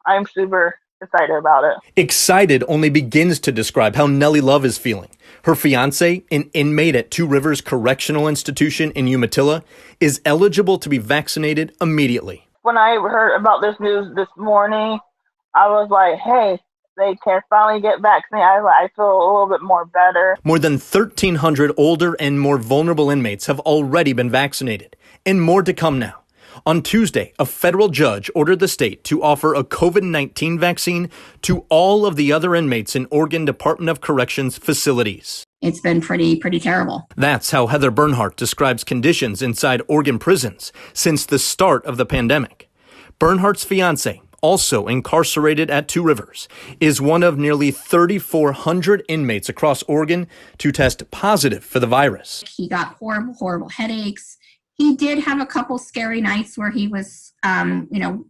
I'm super excited about it. Excited only begins to describe how Nellie Love is feeling. Her fiance, an inmate at Two Rivers Correctional Institution in Umatilla, is eligible to be vaccinated immediately. When I heard about this news this morning, I was like, hey, they can finally get vaccinated. I feel a little bit more better. More than 1,300 older and more vulnerable inmates have already been vaccinated, and more to come now. On Tuesday, a federal judge ordered the state to offer a COVID-19 vaccine to all of the other inmates in Oregon Department of Corrections facilities. It's been pretty terrible. That's how Heather Bernhardt describes conditions inside Oregon prisons since the start of the pandemic. Bernhardt's fiance, also incarcerated at Two Rivers, is one of nearly 3,400 inmates across Oregon to test positive for the virus. He got horrible headaches. He did have a couple scary nights where he was,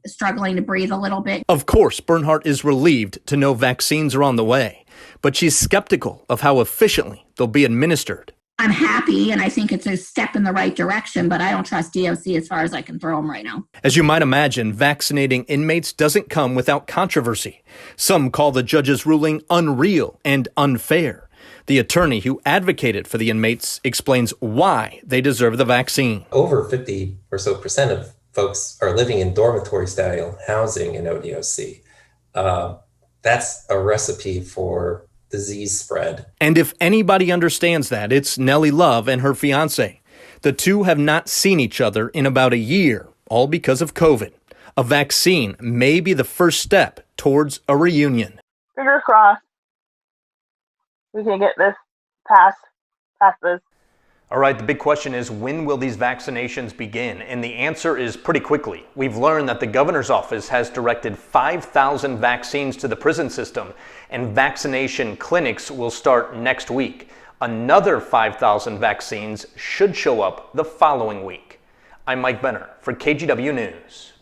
struggling to breathe a little bit. Of course, Bernhardt is relieved to know vaccines are on the way, but she's skeptical of how efficiently they'll be administered. I'm happy, and I think it's a step in the right direction, but I don't trust DOC as far as I can throw them right now. As you might imagine, vaccinating inmates doesn't come without controversy. Some call the judge's ruling unreal and unfair. The attorney who advocated for the inmates explains why they deserve the vaccine. Over 50% or so of folks are living in dormitory-style housing in ODOC. That's a recipe for disease spread. And if anybody understands that, it's Nellie Love and her fiance. The two have not seen each other in about a year, all because of COVID. A vaccine may be the first step towards a reunion. Fingers crossed we can get this past this. All right, the big question is, when will these vaccinations begin? And the answer is pretty quickly. We've learned that the governor's office has directed 5,000 vaccines to the prison system, and vaccination clinics will start next week. Another 5,000 vaccines should show up the following week. I'm Mike Benner for KGW News.